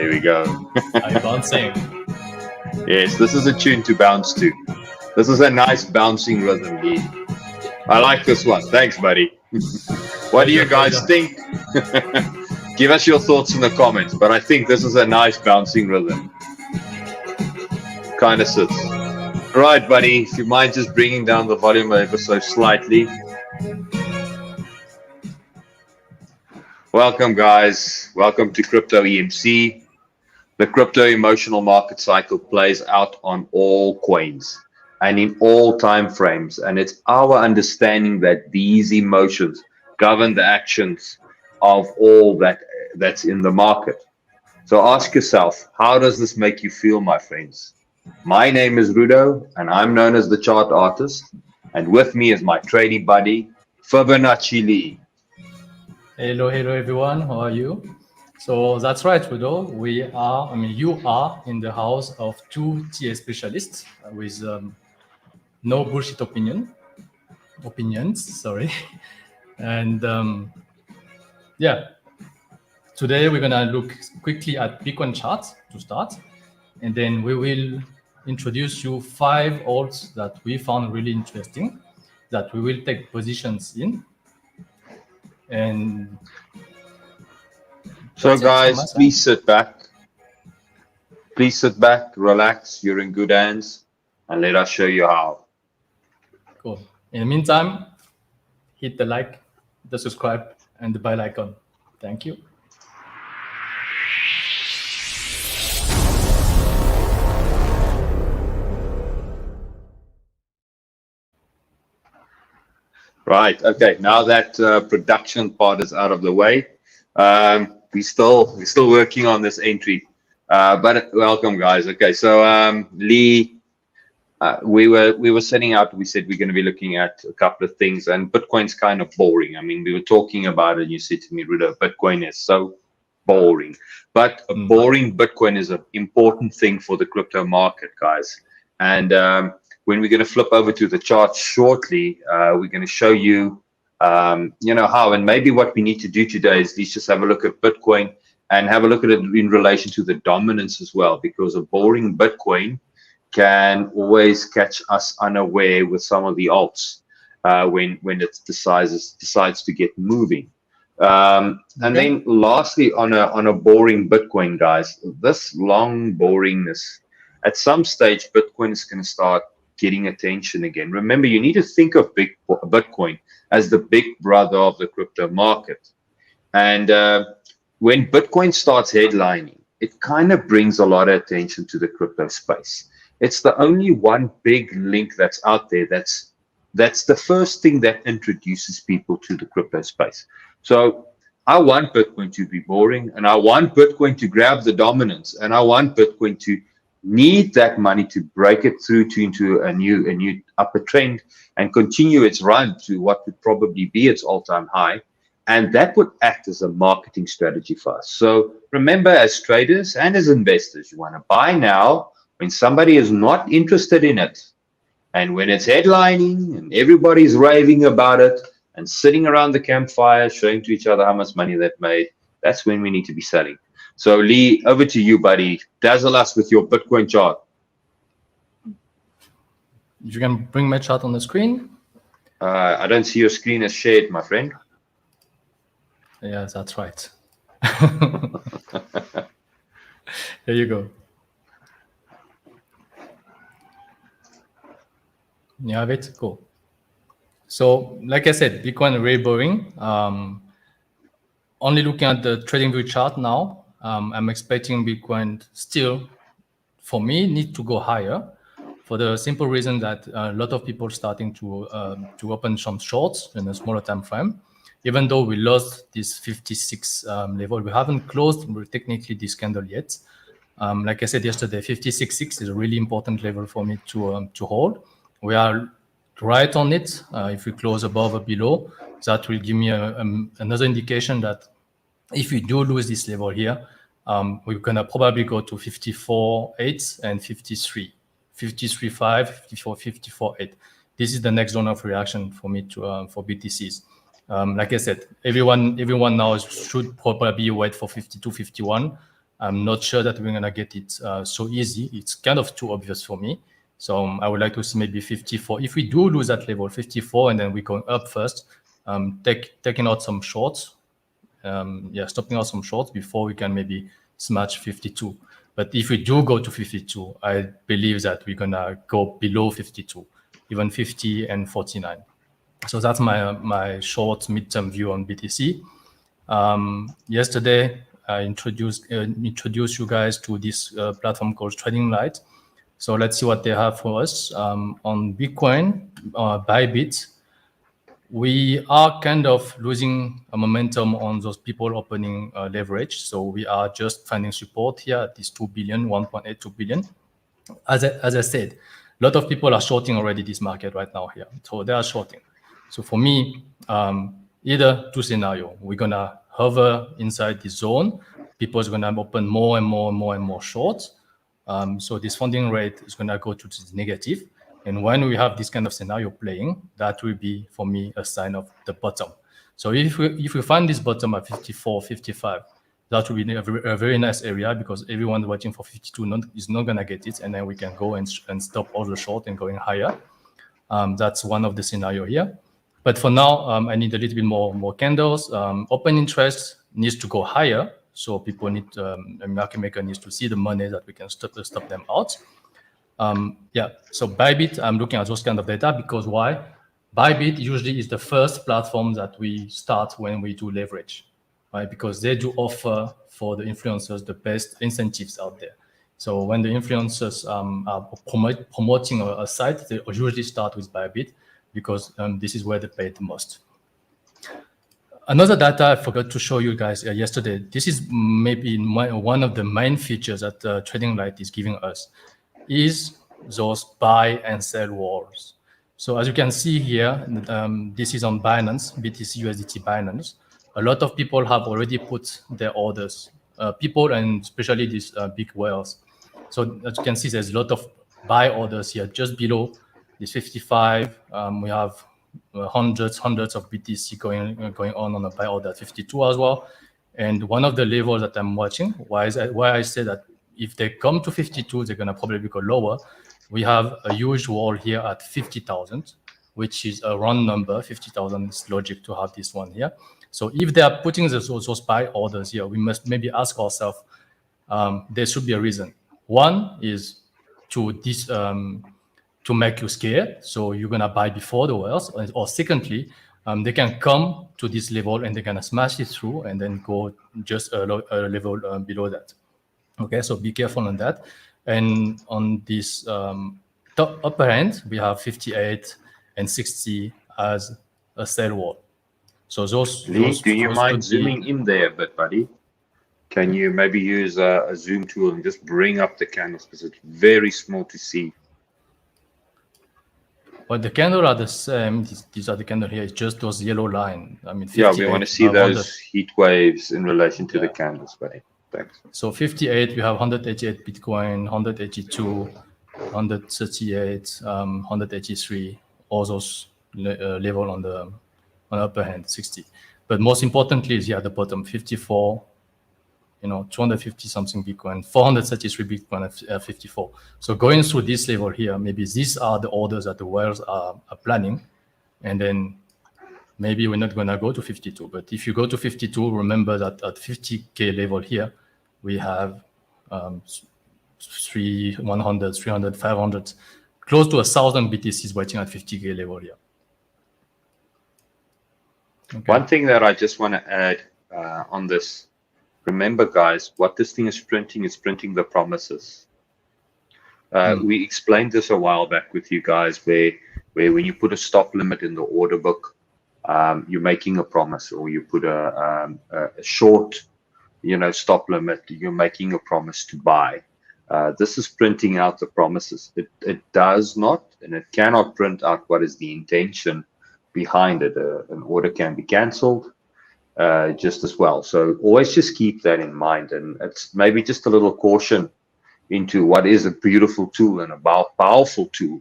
There we go. Are you bouncing? Yes, this is a tune to bounce to. This is a nice bouncing rhythm, Lee. I like this one. Thanks, buddy. What do you guys think? Give us your thoughts in the comments, but I think this is a nice bouncing rhythm. Kind of sits. All right, buddy, if you mind just bringing down the volume ever so slightly. Welcome, guys. Welcome to Crypto EMC. The crypto emotional market cycle plays out on all coins and in all time frames. And it's our understanding that these emotions govern the actions of all that's in the market. So ask yourself, how does this make you feel, my friends? My name is Rudo, and I'm known as the Chart Artist. And with me is my trading buddy, Fibonacci Lee. Hello everyone. How are you? So that's right, Rudo. You are in the house of two TA specialists with no bullshit opinions, sorry. And yeah, today we're gonna look quickly at Bitcoin charts to start, and then we will introduce you 5 alts that we found really interesting that we will take positions in. And so guys, please sit back, relax, you're in good hands, and let us show you how. Cool. In the meantime, hit the like, the subscribe, and the bell icon. Thank you. Right. Okay. Now that production part is out of the way, we're still working on this entry. But welcome, guys. Okay. So Lee, we were setting out. We said we're going to be looking at a couple of things, and Bitcoin's kind of boring. I mean, we were talking about it, and you said to me, Rudo, Bitcoin is so boring. But a boring Bitcoin is an important thing for the crypto market, guys. And when we're going to flip over to the charts shortly, we're going to show you, how, and maybe what we need to do today is just have a look at Bitcoin and have a look at it in relation to the dominance as well, because a boring Bitcoin can always catch us unaware with some of the alts when it decides to get moving. And then lastly, on a boring Bitcoin, guys, this long boringness, at some stage, Bitcoin is going to start getting attention again. Remember, you need to think of Bitcoin as the big brother of the crypto market. And when Bitcoin starts headlining, it kind of brings a lot of attention to the crypto space. It's the only one big link that's out there. That's the first thing that introduces people to the crypto space. So I want Bitcoin to be boring, and I want Bitcoin to grab the dominance, and I want Bitcoin to need that money to break it through into a new upper trend and continue its run to what would probably be its all-time high. And that would act as a marketing strategy for us. So remember, as traders and as investors, you want to buy now when somebody is not interested in it. And when it's headlining and everybody's raving about it and sitting around the campfire showing to each other how much money they've made, that's when we need to be selling. So Lee, over to you, buddy. Dazzle us with your Bitcoin chart. You can bring my chart on the screen. I don't see your screen as shared, my friend. Yeah, that's right. There you go. You have it? Cool. So, like I said, Bitcoin is very boring. Only looking at the TradingView chart now, I'm expecting Bitcoin still, for me, need to go higher, for the simple reason that a lot of people starting to open some shorts in a smaller time frame. Even though we lost this 56 level, we haven't closed technically this candle yet. Like I said yesterday, 56.6 is a really important level for me to hold. We are right on it. If we close above or below, that will give me another indication that if we do lose this level here, we're gonna probably go to 54.8 and 53, 53.5, 54, 54.8. This is the next zone of reaction for me to for BTCs. Like I said, everyone now should probably wait for 52, 51. I'm not sure that we're going to get it so easy. It's kind of too obvious for me. So I would like to see maybe 54. If we do lose that level, 54, and then we're going up first, taking out some shorts. Stopping out some shorts before we can maybe smash 52. But if we do go to 52, I believe that we're going to go below 52, even 50 and 49. So that's my short midterm view on BTC. Yesterday, I introduced you guys to this platform called TradingLite. So let's see what they have for us. On Bitcoin, Bybit, we are kind of losing a momentum on those people opening leverage. So we are just finding support here at this 2 billion, 1.82 billion. As I said, a lot of people are shorting already this market right now here. So they are shorting. So for me, either two scenario. We're going to hover inside the zone. People are going to open more and more shorts. So this funding rate is going to go to the negative. And when we have this kind of scenario playing, that will be, for me, a sign of the bottom. So if we find this bottom at 54, 55, that will be a very nice area because everyone watching for 52 is not going to get it. And then we can go and stop all the short and going higher. That's one of the scenario here. But for now, I need a little bit more candles. Open interest needs to go higher. So people need, a market maker needs to see the money that we can stop them out. So Bybit, I'm looking at those kind of data because why? Bybit usually is the first platform that we start when we do leverage, right? Because they do offer for the influencers the best incentives out there. So when the influencers are promoting a site, they usually start with Bybit because this is where they pay the most. Another data I forgot to show you guys yesterday. This is maybe one of the main features that TradingLite is giving us is those buy and sell walls. So as you can see here, this is on Binance, BTC USDT Binance. A lot of people have already put their orders, people and especially these big whales. So as you can see, there's a lot of buy orders here just below this 55. We have hundreds of BTC going on a buy order at 52 as well. And one of the levels that I'm watching, why I say that if they come to 52, they're going to probably go lower. We have a huge wall here at 50,000, which is a round number. 50,000 is logic to have this one here. So if they are putting those buy orders here, we must maybe ask ourselves, there should be a reason. One is to make you scared. So you're going to buy before the whales. Or secondly, they can come to this level and they're going to smash it through and then go just a level below that. Okay, so be careful on that. And on this top upper end, we have 58 and 60 as a sell wall. So those. Lee, do you mind zooming in there a bit, buddy? Can you maybe use a zoom tool and just bring up the candles because it's very small to see? But the candles are the same. These are the candles here. It's just those yellow line. I mean, yeah, we want to see those heat waves in relation to the candles, buddy. Thanks. So 58, we have 188 Bitcoin, 182, 138, 183. All those level on the upper hand, 60. But most importantly is here at the bottom, 54. 250 something Bitcoin, 433 Bitcoin at 54. So going through this level here, maybe these are the orders that the whales are planning. And then maybe we're not going to go to 52. But if you go to 52, remember that at 50K level here, we have 100, 300, 500, close to 1,000 BTCs waiting at 50K level here. Okay. One thing that I just want to add on this, remember, guys, what this thing is printing the promises. We explained this a while back with you guys, where when you put a stop limit in the order book, you're making a promise, or you put a short, stop limit, you're making a promise to buy. This is printing out the promises. It does not, and it cannot print out what is the intention behind it. An order can be cancelled. Just as well. So always just keep that in mind, and it's maybe just a little caution into what is a beautiful tool and a powerful tool,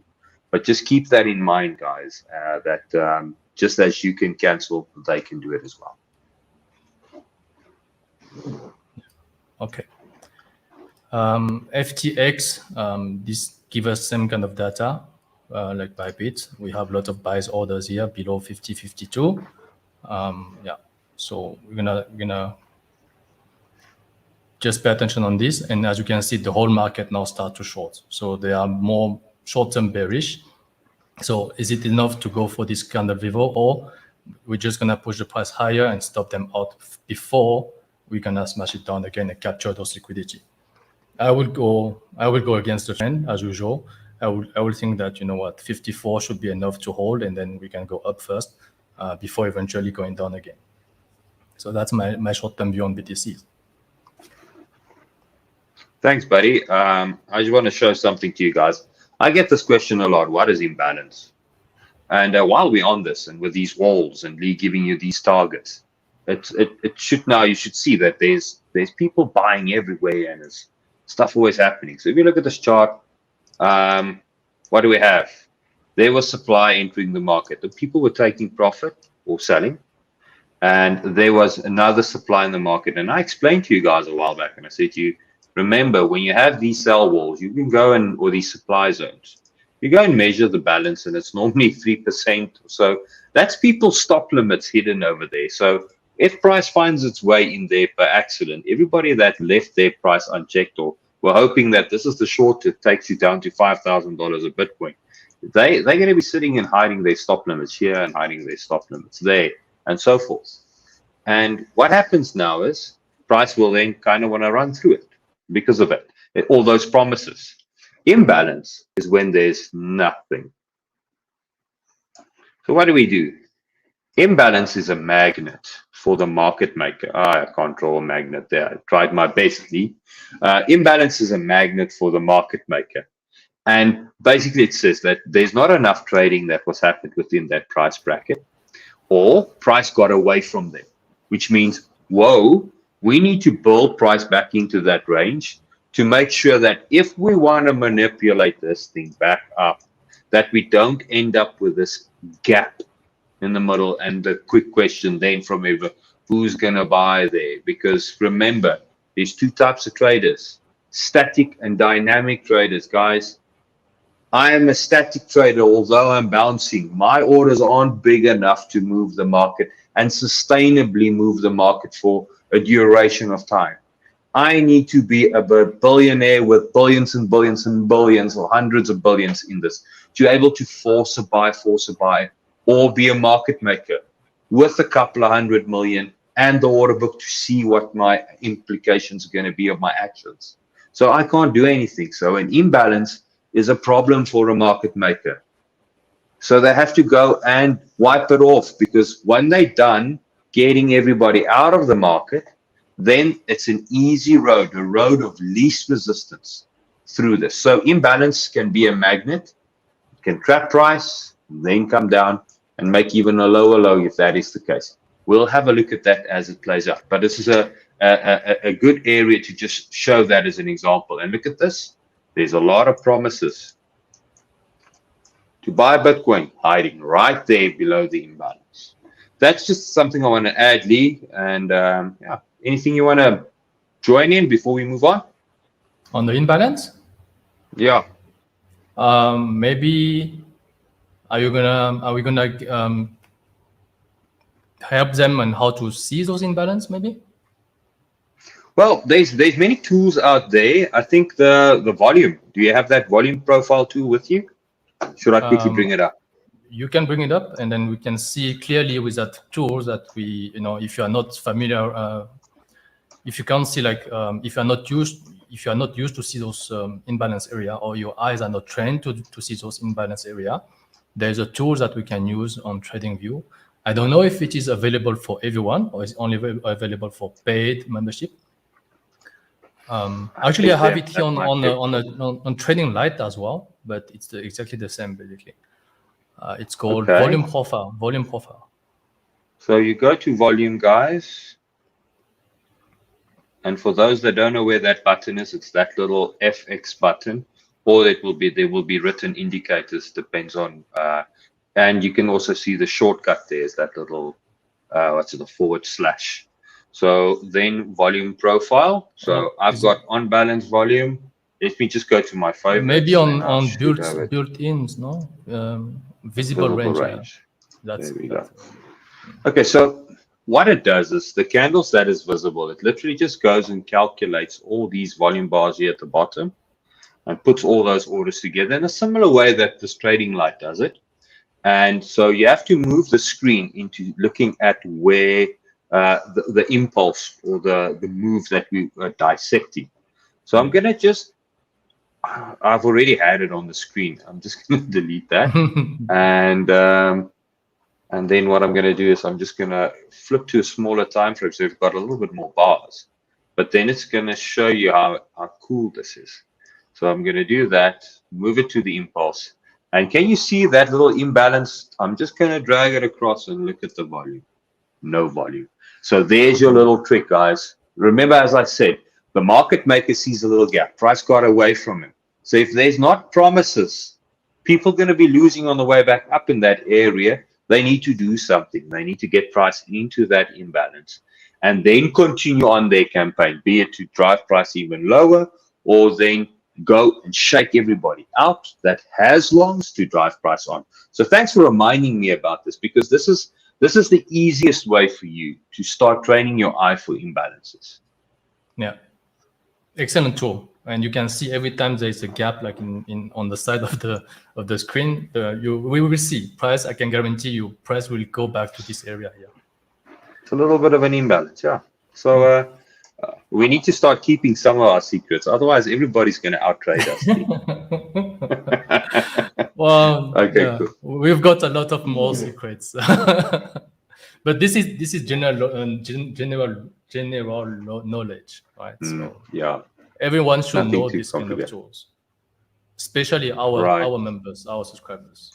but just keep that in mind, guys, that just as you can cancel, they can do it as well. Okay. FTX, this gives us same kind of data, like by bit. We have a lot of buys orders here below 50, 52. Yeah, so we're gonna just pay attention on this. And as you can see, the whole market now start to short. So they are more short-term bearish. So is it enough to go for this kind of level, or we're just gonna push the price higher and stop them out before we're gonna smash it down again and capture those liquidity? I will go against the trend as usual. I will think that, you know what, 54 should be enough to hold, and then we can go up first before eventually going down again. So that's my short-term view on BTCs. Thanks, buddy. I just want to show something to you guys. I get this question a lot. What is imbalance? And while we're on this, and with these walls and Lee giving you these targets, it should now, you should see that there's people buying everywhere, and there's stuff always happening. So if you look at this chart, what do we have? There was supply entering the market. The people were taking profit or selling, and there was another supply in the market. And I explained to you guys a while back, and I said to you, remember, when you have these sell walls, you can go and, or these supply zones, you go and measure the balance, and it's normally 3% or so. That's people's stop limits hidden over there. So if price finds its way in there by accident, everybody that left their price unchecked, or we're hoping that this is the short that takes you down to $5,000 a Bitcoin, they're going to be sitting and hiding their stop limits here and hiding their stop limits there and so forth. And what happens now is price will then kind of want to run through it because of it, all those promises. Imbalance is when there's nothing. So what do we do? Imbalance is a magnet for the market maker. I can't draw a magnet there. I tried my best, Lee. Imbalance is a magnet for the market maker. And basically it says that there's not enough trading that was happened within that price bracket, or price got away from them, which means, whoa, we need to build price back into that range to make sure that if we want to manipulate this thing back up, that we don't end up with this gap in the middle. And the quick question then from everyone, who's going to buy there? Because remember, there's two types of traders, static and dynamic traders, guys. I am a static trader, although I'm bouncing. My orders aren't big enough to move the market and sustainably move the market for a duration of time. I need to be a billionaire with billions and billions and billions, or hundreds of billions in this, to be able to force a buy, or be a market maker with a couple of 100 million and the order book to see what my implications are going to be of my actions. So I can't do anything. So an imbalance is a problem for a market maker. So they have to go and wipe it off, because when they're done getting everybody out of the market, then it's an easy road, a road of least resistance through this. So imbalance can be a magnet, it can trap price, then come down and make even a lower low if that is the case. We'll have a look at that as it plays out. But this is a good area to just show that as an example. And look at this. There's a lot of promises to buy Bitcoin hiding right there below the imbalance. That's just something I want to add, Lee. And yeah, anything you want to join in before we move on? On the imbalance? Yeah. Maybe are we gonna help them on how to see those imbalance, maybe? Well, there's many tools out there. I think the volume. Do you have that volume profile tool with you? Should I quickly bring it up? You can bring it up, and then we can see clearly with that tool that we, if you are not familiar, if you can't see, like, if you are not used to see those imbalance area, or your eyes are not trained to see those imbalance area, there's a tool that we can use on TradingView. I don't know if it is available for everyone or is only available for paid membership. Actually, I have it here on TradingLite as well, but it's exactly the same basically. It's called Volume Profile. So you go to volume, guys. And for those that don't know where that button is, it's that little FX button, or there will be written indicators, depends on, and you can also see the shortcut there is that little, what's it, the /. So then volume profile. So I've got on balance volume. Let me just go to my favorites. Maybe on built-ins, no? Visible range. Range. Yeah. There we go. Okay, so what it does is the candles that is visible, it literally just goes and calculates all these volume bars here at the bottom and puts all those orders together in a similar way that this TradingLite does it. And so you have to move the screen into looking at where the impulse or the move that we are dissecting. So I'm going to just, I've already had it on the screen. I'm just going to delete that. And then what I'm going to do is I'm just going to flip to a smaller time frame. So we've got a little bit more bars, but then it's going to show you how cool this is. So I'm going to do that, move it to the impulse. And can you see that little imbalance? I'm just going to drag it across and look at the volume. No volume. So there's your little trick, guys. Remember, as I said, the market maker sees a little gap. Price got away from him. So if there's not promises, people are going to be losing on the way back up in that area. They need to do something. They need to get price into that imbalance and then continue on their campaign, be it to drive price even lower or then go and shake everybody out that has longs to drive price on. So thanks for reminding me about this, because this is the easiest way for you to start training your eye for imbalances. Yeah, excellent tool. And you can see every time there is a gap, like on the side of the screen, we will see price. I can guarantee you, price will go back to this area here. It's a little bit of an imbalance, yeah. So we need to start keeping some of our secrets, otherwise everybody's going to outtrade us. Well, okay, yeah, cool. We've got a lot of more secrets, but this is general knowledge, right? So yeah. Everyone should know this kind of tools, especially our members, our subscribers.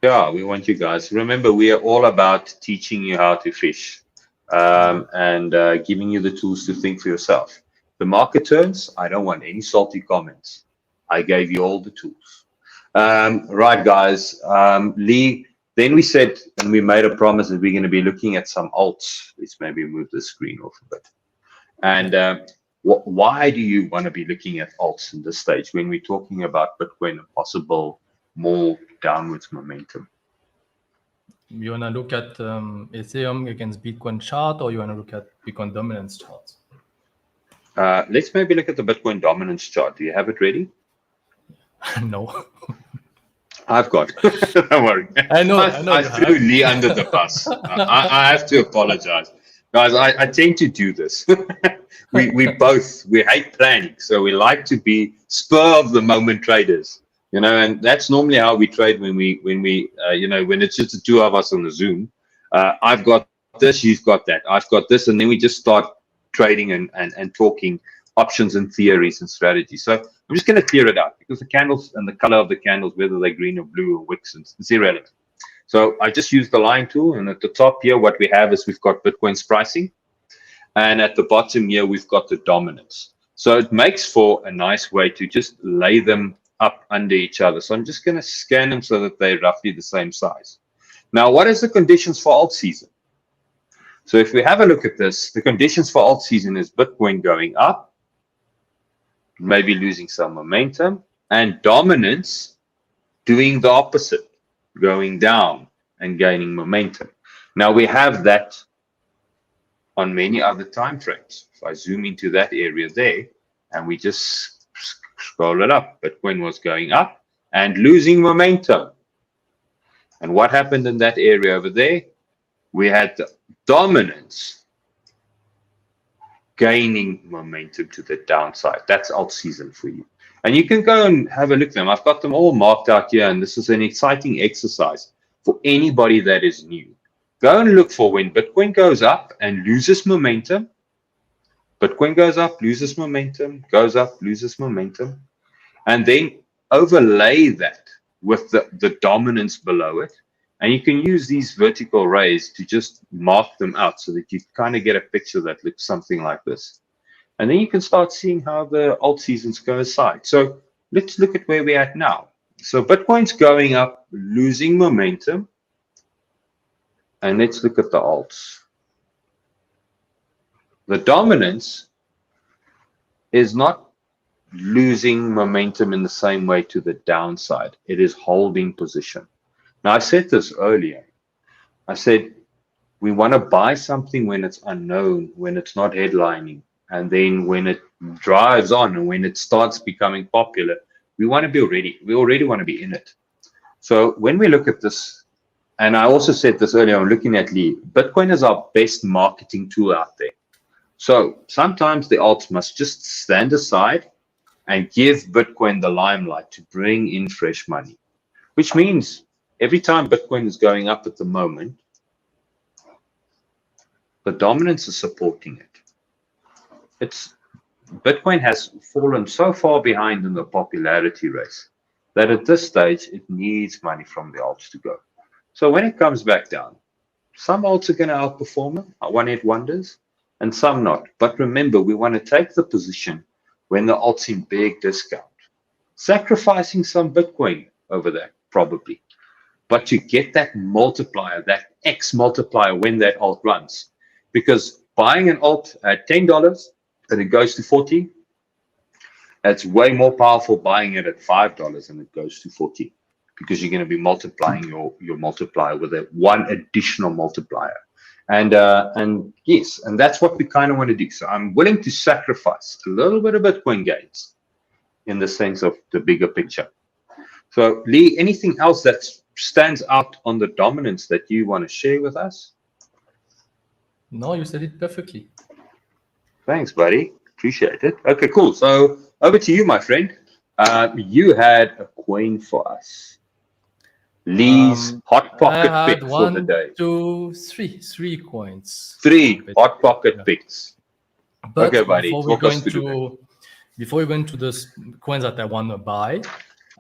Yeah, we want you guys. Remember, we are all about teaching you how to fish and giving you the tools to think for yourself. The market turns. I don't want any salty comments. I gave you all the tools. Right, guys. Lee, then we said, and we made a promise that we're going to be looking at some alts. Let's maybe move the screen off a bit. And why do you want to be looking at alts in this stage when we're talking about Bitcoin and possible more downwards momentum? You want to look at Ethereum against Bitcoin chart, or you want to look at Bitcoin dominance charts? Let's maybe look at the Bitcoin dominance chart. Do you have it ready? No. I've got it. Don't worry. I know. I threw Lee under the bus. I have to apologize. Guys, I tend to do this. we hate planning, so we like to be spur of the moment traders, and that's normally how we trade when it's just the two of us on the Zoom. I've got this, you've got that, I've got this, and then we just start trading and talking options and theories and strategies. So I'm just going to clear it out, because the candles and the color of the candles, whether they're green or blue or wicks, it's irrelevant. So I just use the line tool, and at the top here, what we have is we've got Bitcoin's pricing, and at the bottom here, we've got the dominance. So it makes for a nice way to just lay them up under each other. So I'm just going to scan them so that they're roughly the same size. Now, what is the conditions for alt season? So if we have a look at this, the conditions for alt season is Bitcoin going up, maybe losing some momentum, and dominance doing the opposite, going down and gaining momentum. Now we have that on many other time frames. If I zoom into that area there and we just scroll it up, Bitcoin was going up and losing momentum. And what happened in that area over there? We had the dominance gaining momentum to the downside. That's alt season for you. And you can go and have a look at them. I've got them all marked out here, and this is an exciting exercise for anybody that is new. Go and look for when Bitcoin goes up and loses momentum. Bitcoin goes up, loses momentum, goes up, loses momentum. And then overlay that with the dominance below it. And you can use these vertical rays to just mark them out so that you kind of get a picture that looks something like this. And then you can start seeing how the alt seasons go aside. So let's look at where we're at now. So Bitcoin's going up, losing momentum. And let's look at the alts. The dominance is not losing momentum in the same way to the downside. It is holding position. Now, I said this earlier. I said, we want to buy something when it's unknown, when it's not headlining. And then when it drives on and when it starts becoming popular, we want to be ready. We already want to be in it. So when we look at this, and I also said this earlier, I'm looking at Lee, Bitcoin is our best marketing tool out there. So sometimes the alts must just stand aside and give Bitcoin the limelight to bring in fresh money, which means every time Bitcoin is going up at the moment, the dominance is supporting it. Bitcoin has fallen so far behind in the popularity race that at this stage, it needs money from the alts to go. So when it comes back down, some alts are going to outperform them, one-hit wonders, and some not. But remember, we want to take the position when the alt's in big discount, sacrificing some Bitcoin over that, probably. But you get that multiplier, that X multiplier when that alt runs. Because buying an alt at $10 and it goes to 40, that's way more powerful buying it at $5 and it goes to 40, because you're going to be multiplying your multiplier with a one additional multiplier. And yes, and that's what we kind of want to do. So I'm willing to sacrifice a little bit of Bitcoin gains in the sense of the bigger picture. So Lee, anything else that stands out on the dominance that you want to share with us? No, you said it perfectly. Thanks, buddy. Appreciate it. Okay, cool. So over to you, my friend. You had a coin for us. Lee's hot pocket pick for the day. 3 coins. 3 hot pocket picks. But okay, buddy. Before we go into the coins that I want to buy,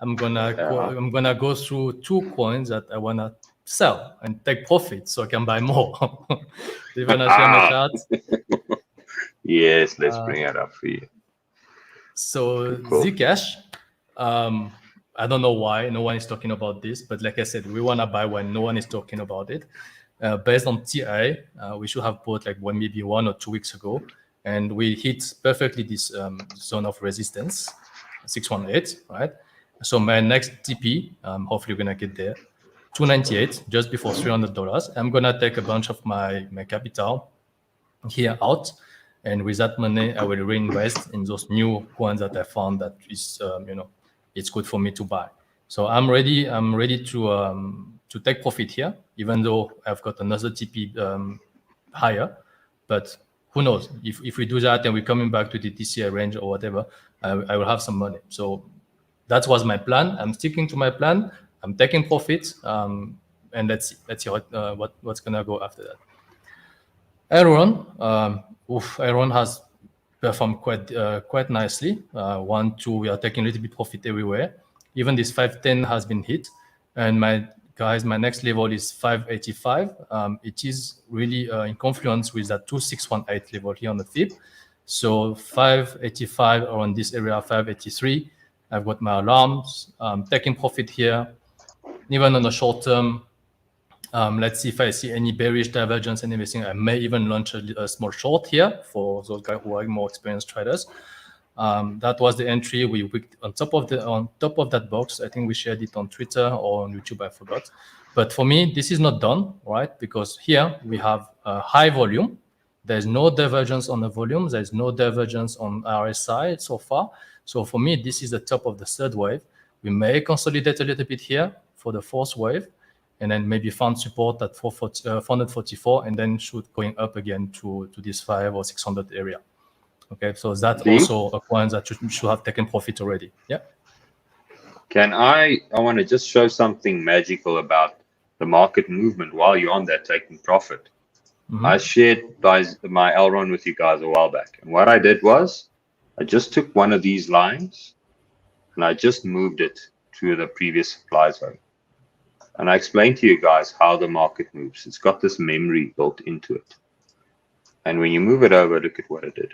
I'm gonna go through 2 coins that I wanna sell and take profit so I can buy more. Do you wanna share my chart? Yes, let's bring it up for you. So cool. Zcash, I don't know why no one is talking about this, but like I said, we want to buy when no one is talking about it. Based on TI, we should have bought like maybe 1 or 2 weeks ago, and we hit perfectly this zone of resistance, 618, right? So my next TP, hopefully we're gonna get there, 298, just before $300. I'm gonna take a bunch of my capital here out. And with that money, I will reinvest in those new coins that I found that is, it's good for me to buy. So I'm ready to take profit here, even though I've got another TP higher. But who knows? If we do that and we're coming back to the TCI range or whatever, I will have some money. So that was my plan. I'm sticking to my plan. I'm taking profit, and let's see what's gonna go after that. Elrond has performed quite nicely. 1, 2, we are taking a little bit profit everywhere. Even this 510 has been hit, and my next level is 585. It is really in confluence with that 2618 level here on the FIB. So 585 around this area, 583. I've got my alarms, taking profit here, even on the short term. Let's see if I see any bearish divergence and everything. I may even launch a small short here for those guys who are more experienced traders. That was the entry we picked on top of that box. I think we shared it on Twitter or on YouTube. I forgot. But for me, this is not done, right? Because here we have a high volume. There's no divergence on the volume. There's no divergence on RSI so far. So for me, this is the top of the 3rd wave. We may consolidate a little bit here for the 4th wave, and then maybe found support at 444, and then should going up again to this 500 or 600 area. Okay, so that's also a point that you should have taken profit already. Yeah. I want to just show something magical about the market movement while you're on that taking profit. I shared my Elrond with you guys a while back, and what I did was I just took one of these lines and I just moved it to the previous supply zone. And I explained to you guys how the market moves. It's got this memory built into it. And when you move it over, look at what it did.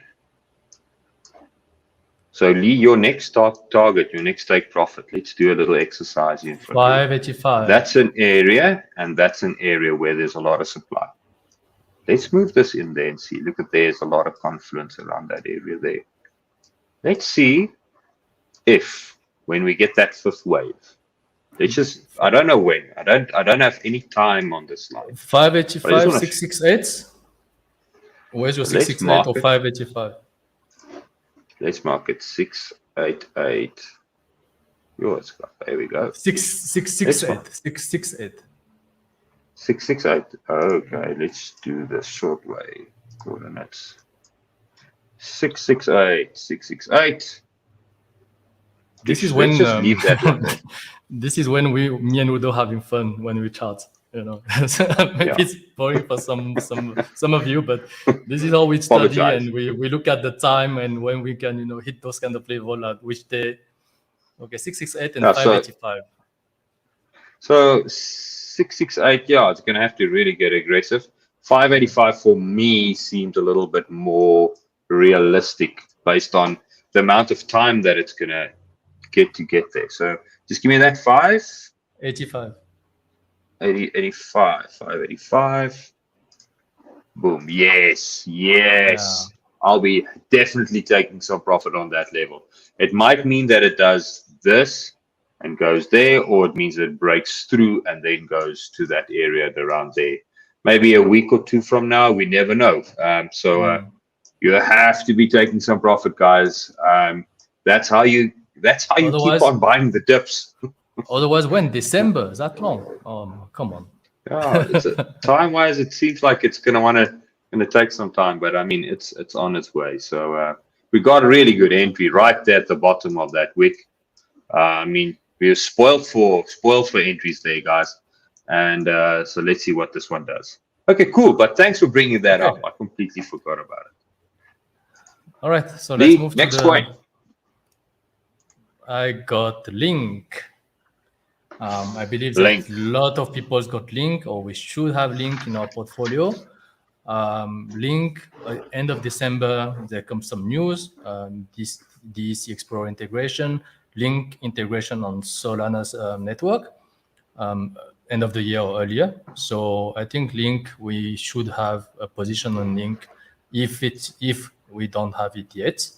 So Lee, your next target, your next take profit, let's do a little exercise here. 585. That's an area, and that's an area where there's a lot of supply. Let's move this in there and see. Look at there's a lot of confluence around that area there. Let's see if when we get that fifth wave. Let's just, I don't know when. I don't have any time on this line. 585, 668. Where's your 668 or 585? Let's mark it 688. Yours, there we go. 668. 668. 668. Okay, let's do the short way coordinates. 668. 668. This is when just leave that one there. This is when me and Udo having fun when we chat. You know, maybe it's boring for some of you, but this is how we study and we look at the time and when we can hit those kind of level at which day. Okay, 668 and 585. So 668, yeah, it's gonna have to really get aggressive. 585 for me seemed a little bit more realistic based on the amount of time that it's gonna get there. So just give me that 585. 85, 585. Boom. Yes. Yeah. I'll be definitely taking some profit on that level. It might mean that it does this and goes there, or it means it breaks through and then goes to that area around there. Maybe a week or two from now, we never know. You have to be taking some profit, guys. That's how you keep on buying the dips. Otherwise, when? December? Is that long? Come on. Yeah, time-wise, it seems like it's gonna take some time, but I mean, it's on its way. So we got a really good entry right there at the bottom of that wick. I mean, we were spoiled for entries there, guys. And so let's see what this one does. Okay, cool. But thanks for bringing that up. I completely forgot about it. All right, so let's move to next coin. I got Link. I believe that a lot of people got Link, or we should have Link in our portfolio. Link, end of December, there comes some news. This DEC Explorer integration, Link integration on Solana's network, end of the year or earlier. So I think Link, we should have a position on Link if we don't have it yet.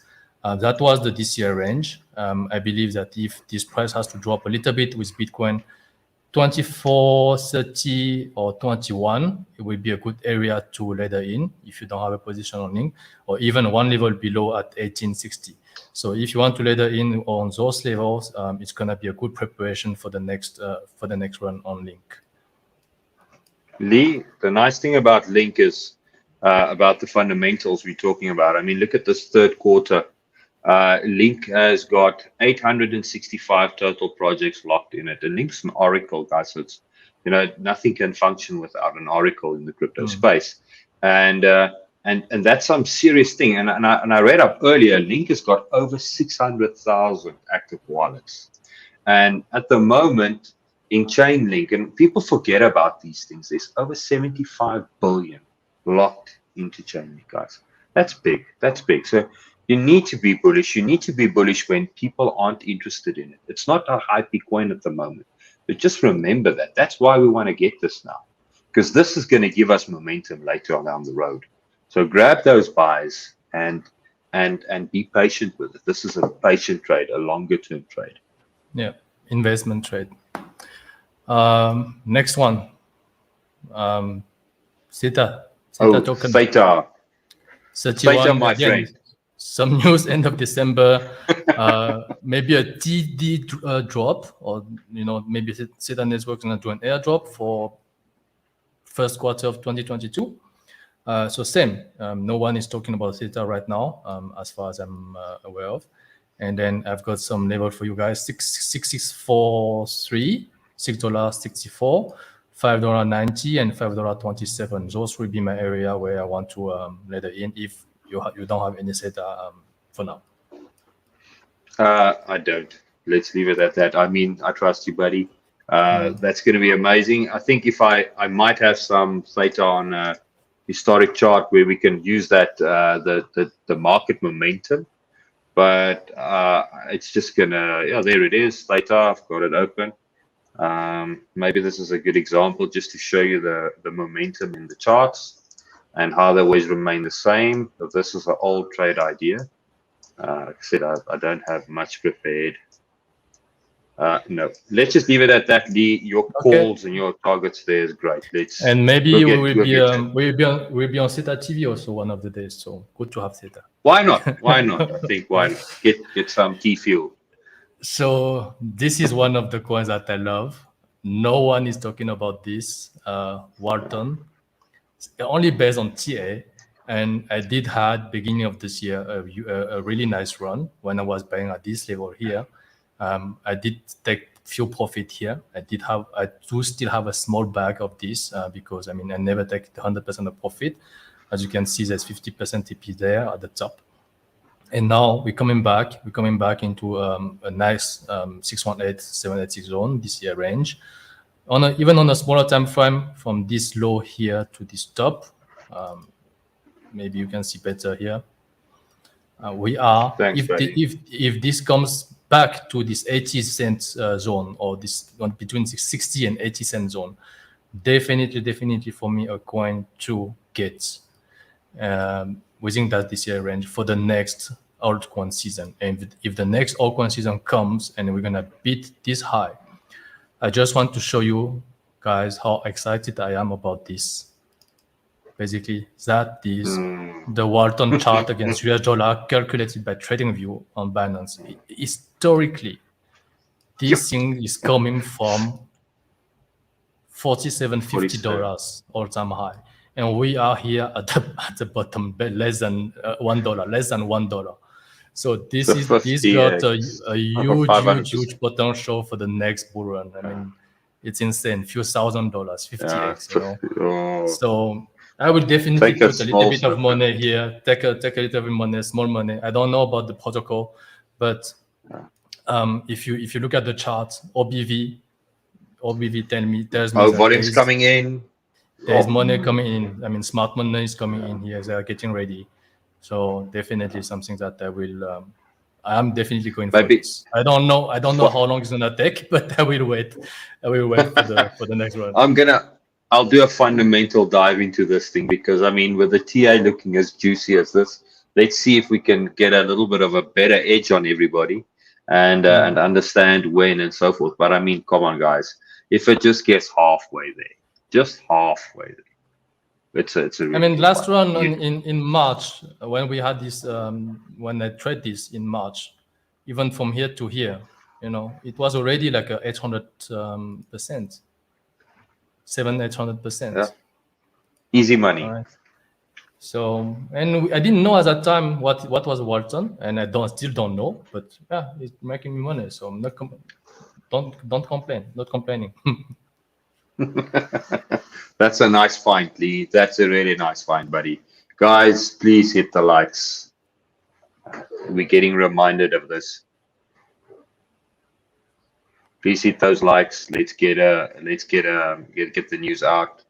That was the DCA range. I believe that if this price has to drop a little bit with Bitcoin, 24, 30, or 21, it will be a good area to ladder in if you don't have a position on Link, or even one level below at 1860. So if you want to ladder in on those levels, it's gonna be a good preparation for the next run on Link. Lee, the nice thing about Link is about the fundamentals we're talking about. I mean, look at this third quarter. Link has got 865 total projects locked in it. And Link's an oracle, guys. So it's, nothing can function without an oracle in the crypto space. And that's some serious thing. And I read up earlier, Link has got over 600,000 active wallets. And at the moment in ChainLink, and people forget about these things, there's over 75 billion locked into ChainLink, guys. That's big. That's big. So you need to be bullish. You need to be bullish when people aren't interested in it. It's not a hype coin at the moment. But just remember that. That's why we want to get this now. Because this is going to give us momentum later on down the road. So grab those buys and be patient with it. This is a patient trade, a longer term trade. Yeah, investment trade. Next one. Theta token. Theta. 31, Theta, my friend. Some news end of December, maybe a TD drop, or maybe Theta Network is going to do an airdrop for first quarter of 2022. So same, no one is talking about Theta right now, as far as I'm aware of. And then I've got some level for you guys: 6.643, $6.64, $5.90, and $5.27. Those will be my area where I want to ladder in if you don't have any Theta for now. I don't. Let's leave it at that. I mean, I trust you, buddy. That's going to be amazing. I think if I might have some Theta on a historic chart where we can use that the market momentum, but it's just gonna, there it is, Theta. I've got it open. Maybe this is a good example just to show you the momentum in the charts. and how they always remain the same. So this is an old trade idea. Like I said, I don't have much prepared. No, let's just leave it at that. Lee, your calls and your targets there is great. Let's and maybe we'll be on Theta TV also one of the days. So good to have Theta. Why not? Why not? I think why not? Get some key fuel. So this is one of the coins that I love. No one is talking about this. Walton, only based on TA, and I did have beginning of this year a really nice run when I was buying at this level here. I did take few profit here. I do still have a small bag of this because I never take 100% of profit. As you can see, there's 50% TP there at the top. And now we're coming back into a nice 618, 786 zone, this year range. Even on a smaller time frame, from this low here to this top, maybe you can see better here. We are, if this comes back to this 80 cent zone, or this between 60 and 80 cent zone, definitely for me a coin to get within that this year range for the next altcoin season. And if the next altcoin season comes and we're gonna beat this high, I just want to show you guys how excited I am about this. Basically, that is the Walton chart against US dollar calculated by TradingView on Binance. Historically, this thing is coming from $47.50 all-time high, and we are here at the bottom, less than $1. So this got a huge potential for the next bull run. I mean, it's insane. Few $1,000, 50x, you know. So I will definitely put a little bit of money here. Take a little bit of money, small money. I don't know about the protocol, but if you look at the chart, OBV tell me there's volume's coming in. There's money coming in. I mean, smart money is coming in here. They are getting ready. So definitely something that I am definitely going for this. I don't know how long it's gonna take, but I will wait. For the next one. I'll do a fundamental dive into this thing because I mean, with the TA looking as juicy as this, let's see if we can get a little bit of a better edge on everybody and understand when and so forth. But I mean, come on, guys, if it just gets halfway there, it's a really last run in March when we had this when I trade this in March, even from here to here, you know, it was already like a 800%. 700-800%. Yeah. Easy money. Right. So, and I didn't know at that time what was Walton, and I still don't know, but yeah, it's making me money. So I'm not don't complain, not complaining. That's a nice find, Lee. That's a really nice find, buddy. Guys, please hit the likes. We're getting reminded of this. Please hit those likes. Let's get the news out.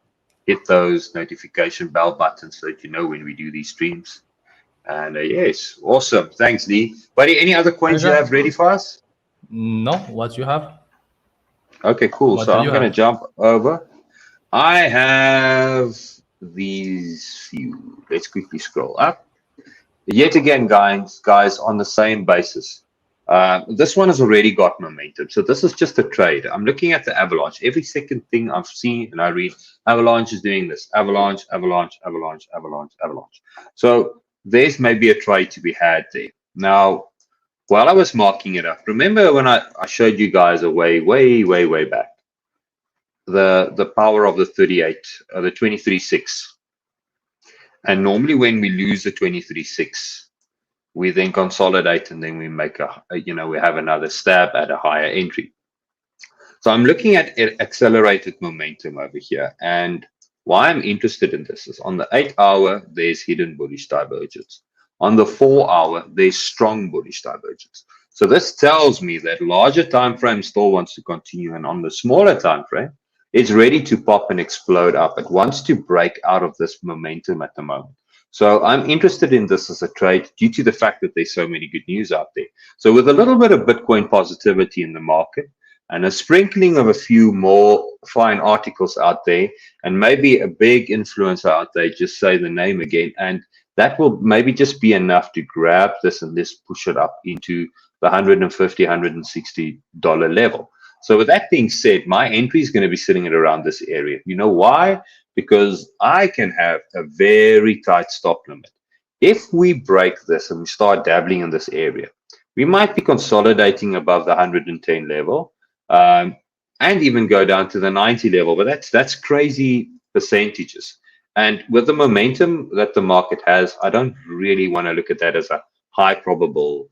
Hit those notification bell buttons so that you know when we do these streams. And yes, awesome. Thanks, Lee. Buddy, any other coins you have ready for us? No. What you have? Okay, cool. So I'm gonna jump over. I have these few. Let's quickly scroll up. Yet again, guys, on the same basis. This one has already got momentum. So this is just a trade. I'm looking at the Avalanche. Every second thing I've seen and I read, Avalanche is doing this. Avalanche. So there's maybe a trade to be had there. Now, while I was marking it up, remember when I showed you guys a way back, the power of the 38, the 23.6. And normally when we lose the 23.6, we then consolidate and then we make we have another stab at a higher entry. So I'm looking at accelerated momentum over here. And why I'm interested in this is on the 8 hour, there's hidden bullish divergence. On the 4 hour, there's strong bullish divergence. So this tells me that larger time frame still wants to continue. And on the smaller time frame, it's ready to pop and explode up. It wants to break out of this momentum at the moment. So I'm interested in this as a trade due to the fact that there's so many good news out there. So with a little bit of Bitcoin positivity in the market, and a sprinkling of a few more fine articles out there, and maybe a big influencer out there, just say the name again, and that will maybe just be enough to grab this and let's push it up into the $150, $160 level. So with that being said, my entry is going to be sitting at around this area. You know why? Because I can have a very tight stop limit. If we break this and we start dabbling in this area, we might be consolidating above the 110 level, and even go down to the 90 level, but that's crazy percentages. And with the momentum that the market has, I don't really want to look at that as a high probable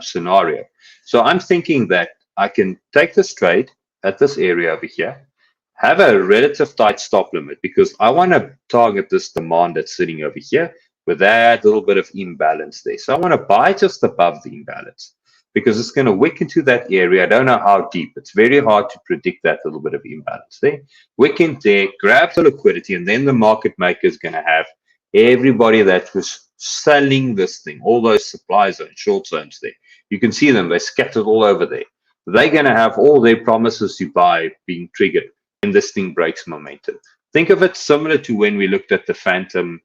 scenario. So I'm thinking that I can take this trade at this area over here, have a relative tight stop limit, because I want to target this demand that's sitting over here with that little bit of imbalance there. So I want to buy just above the imbalance, because it's going to wick into that area. I don't know how deep. It's very hard to predict that little bit of imbalance there. Wick in there, grab the liquidity, and then the market maker is going to have everybody that was selling this thing, all those supply zones, short zones there. You can see them. They're scattered all over there. They're going to have all their promises to buy being triggered when this thing breaks momentum. Think of it similar to when we looked at the Fantom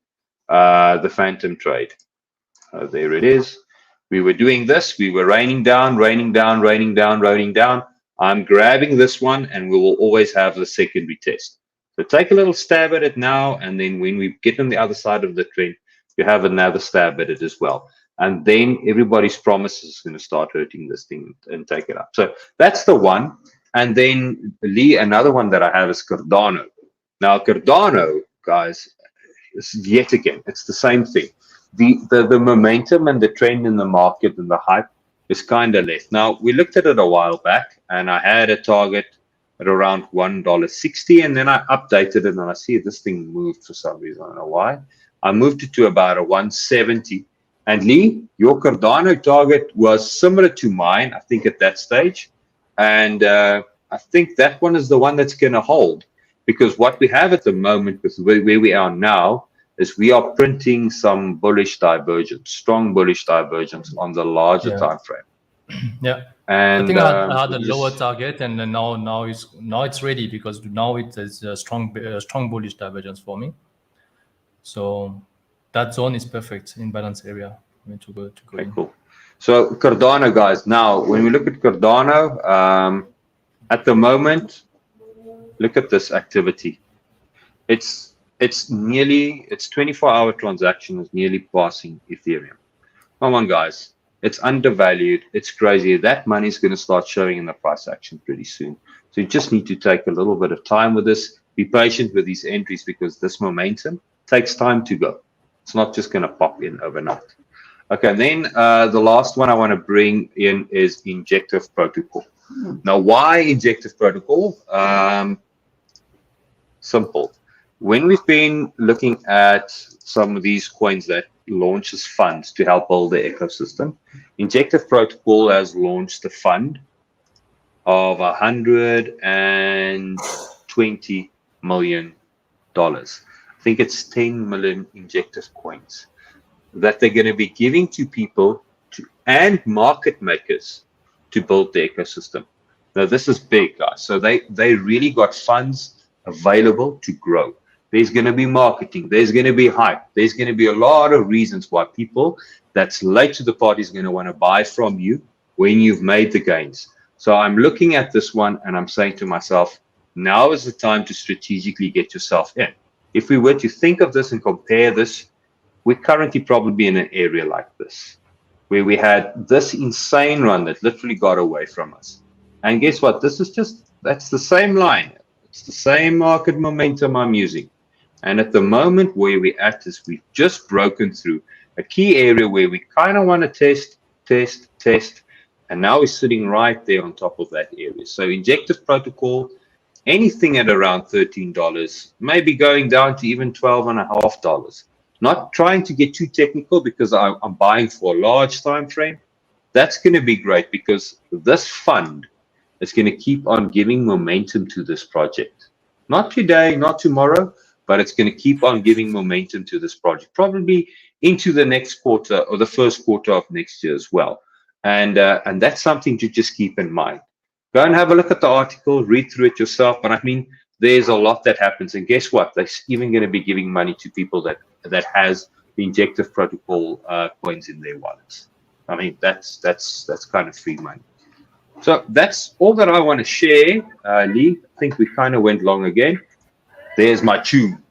trade. There it is. We were doing this. We were raining down, raining down, raining down, raining down. I'm grabbing this one, and we will always have the secondary test. So take a little stab at it now, and then when we get on the other side of the trend, you have another stab at it as well. And then everybody's promises is going to start hurting this thing and take it up. So that's the one. And then Lee, another one that I have is Cardano. Now Cardano, guys, is yet again, it's the same thing. The momentum and the trend in the market and the hype is kind of left. Now we looked at it a while back, and I had a target at around $1.60, and then I updated it, and I see this thing moved for some reason. I don't know why. I moved it to about a 170. And Lee, your Cardano target was similar to mine, I think, at that stage. And I think that one is the one that's going to hold, because what we have at the moment with where we are now is we are printing some bullish divergence, strong bullish divergence on the larger time frame. Yeah. And I think I had a lower target, and then now it's ready, because now it is a strong bullish divergence for me. So that zone is perfect in balance area to go okay, in. cool. So Cardano, guys. Now, when we look at Cardano, at the moment, look at this activity. It's 24-hour transaction is nearly passing Ethereum. Come on, guys. It's undervalued. It's crazy. That money is going to start showing in the price action pretty soon. So you just need to take a little bit of time with this. Be patient with these entries, because this momentum takes time to go. It's not just going to pop in overnight. Okay, and then the last one I want to bring in is Injective Protocol. Now, why Injective Protocol? Simple. When we've been looking at some of these coins that launches funds to help build the ecosystem, Injective Protocol has launched a fund of $120 million. I think it's 10 million Injective coins that they're going to be giving to people and market makers to build the ecosystem. Now, this is big, guys. So they really got funds available to grow. There's going to be marketing. There's going to be hype. There's going to be a lot of reasons why people that's late to the party is going to want to buy from you when you've made the gains. So I'm looking at this one, and I'm saying to myself, now is the time to strategically get yourself in. If we were to think of this and compare this, we're currently probably in an area like this, where we had this insane run that literally got away from us. And guess what? This is that's the same line. It's the same market momentum I'm using. And at the moment where we're at is we've just broken through a key area where we kind of want to test. And now we're sitting right there on top of that area. So Injective Protocol, anything at around $13, maybe going down to even $12.50. Not trying to get too technical, because I'm buying for a large time frame. That's going to be great, because this fund is going to keep on giving momentum to this project. Not today, not tomorrow, but it's going to keep on giving momentum to this project, probably into the next quarter or the first quarter of next year as well. And that's something to just keep in mind. Go and have a look at the article, read through it yourself. But I mean, there's a lot that happens, and guess what? They're even going to be giving money to people that has the Injective Protocol coins in their wallets. I mean, that's kind of free money. So that's all that I want to share, Lee. I think we kind of went long again. There's my tune.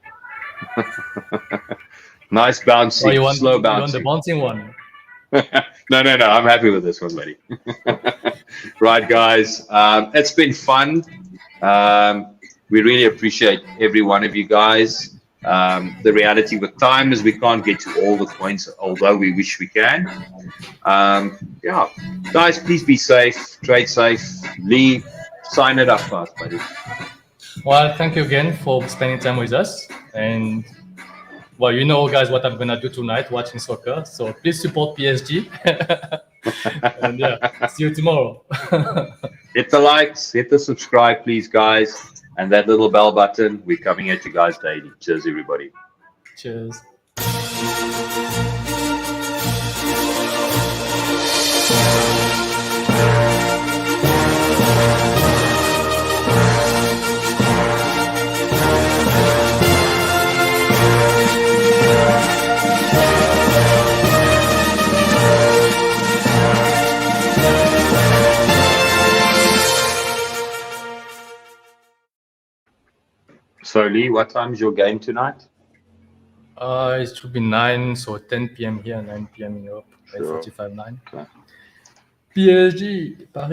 Nice bouncing, slow bouncing. You want the bouncing one? No. I'm happy with this one, buddy. Right, guys. It's been fun. We really appreciate every one of you guys. The reality with time is we can't get to all the coins, although we wish we can. Yeah, guys, please be safe, trade safe. Lee, sign it up fast, buddy. Well, thank you again for spending time with us. And well, you know, guys, what I'm gonna do tonight, watching soccer. So please support PSG. And yeah, see you tomorrow. Hit the likes, hit the subscribe, please, guys, and that little bell button. We're coming at you guys daily. Cheers, everybody. Cheers. So, Lee, what time is your game tonight? It should be 9, so 10 p.m. here, 9 p.m. in Europe, Sure. 8:45, 9. Okay. PSG, Paris.